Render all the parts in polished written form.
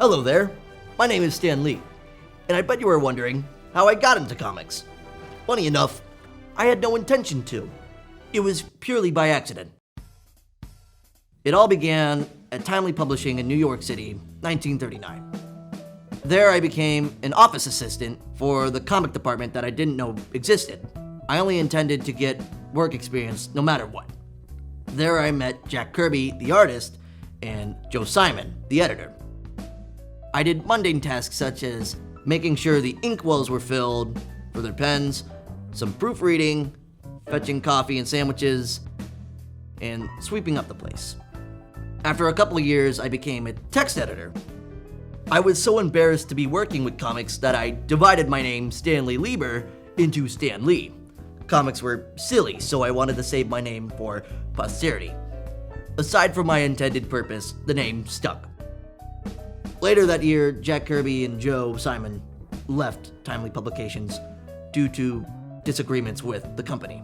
Hello there, my name is Stan Lee, and I bet you were wondering how I got into comics. Funny enough, I had no intention to. It was purely by accident. It all began at Timely Publishing in New York City, 1939. There I became an office assistant for the comic department that I didn't know existed. I only intended to get work experience no matter what. There I met Jack Kirby, the artist, and Joe Simon, the editor. I did mundane tasks such as making sure the inkwells were filled for their pens, some proofreading, fetching coffee and sandwiches, and sweeping up the place. After a couple of years, I became a text editor. I was so embarrassed to be working with comics that I divided my name, Stanley Lieber, into Stan Lee. Comics were silly, so I wanted to save my name for posterity. Aside from my intended purpose, the name stuck. Later that year, Jack Kirby and Joe Simon left Timely Publications due to disagreements with the company.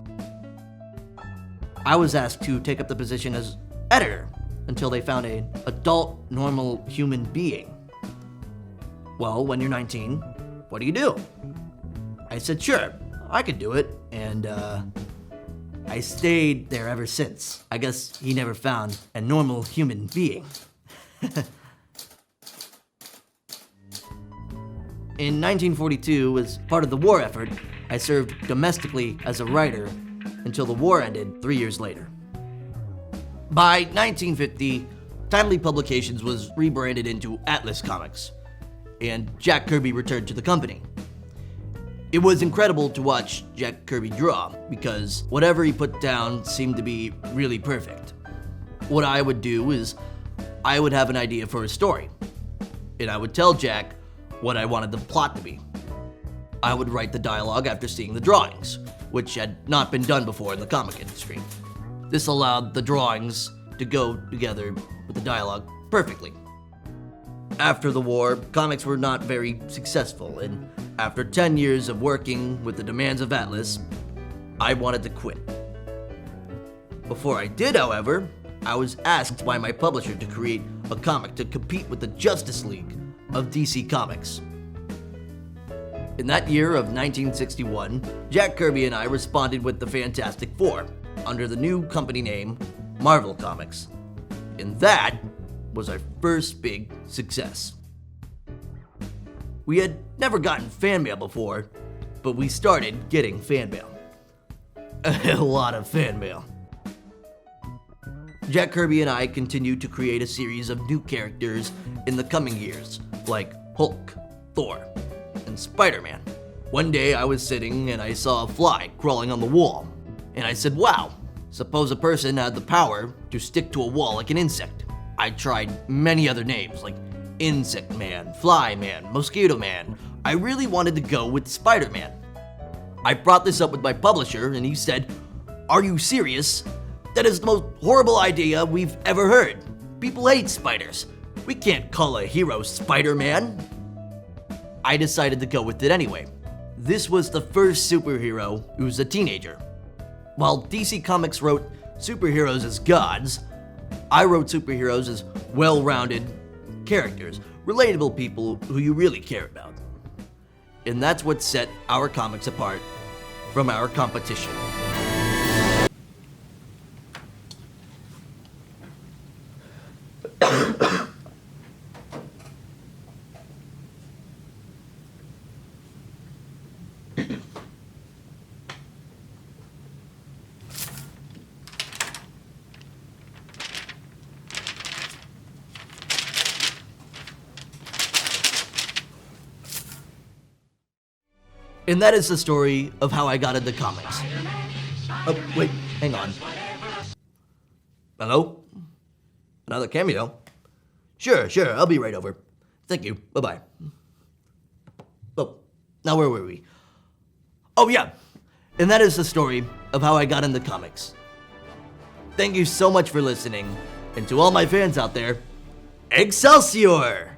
I was asked to take up the position as editor until they found an adult, normal human being. Well, when you're 19, what do you do? I said, sure, I could do it, and I stayed there ever since. I guess he never found a normal human being. In 1942, as part of the war effort, I served domestically as a writer until the war ended 3 years later. By 1950, Timely Publications was rebranded into Atlas Comics, and Jack Kirby returned to the company. It was incredible to watch Jack Kirby draw, because whatever he put down seemed to be really perfect. What I would do is, I would have an idea for a story, and I would tell Jack what I wanted the plot to be. I would write the dialogue after seeing the drawings, which had not been done before in the comic industry. This allowed the drawings to go together with the dialogue perfectly. After the war, comics were not very successful, and after 10 years of working with the demands of Atlas, I wanted to quit. Before I did, however, I was asked by my publisher to create a comic to compete with the Justice League of DC Comics. In that year of 1961, Jack Kirby and I responded with the Fantastic Four under the new company name Marvel Comics. And that was our first big success. We had never gotten fan mail before, but we started getting fan mail. A lot of fan mail. Jack Kirby and I continued to create a series of new characters in the coming years, like Hulk, Thor, and Spiderman. One day I was sitting and I saw a fly crawling on the wall, and I said, wow, suppose a person had the power to stick to a wall like an insect. I tried many other names like Insect Man, Fly Man, Mosquito Man. I really wanted to go with Spider-Man. I brought this up with my publisher and he said, are you serious? That is the most horrible idea we've ever heard. People hate spiders. We can't call a hero Spider-Man. I decided to go with it anyway. This was the first superhero who was a teenager. While DC Comics wrote superheroes as gods, I wrote superheroes as well-rounded characters, relatable people who you really care about. And that's what set our comics apart from our competition. And that is the story of how I got into comics. Oh, wait, hang on. Hello? Another cameo? Sure, I'll be right over. Thank you, bye-bye. Oh, now where were we? Oh yeah, and that is the story of how I got into comics. Thank you so much for listening, and to all my fans out there, Excelsior!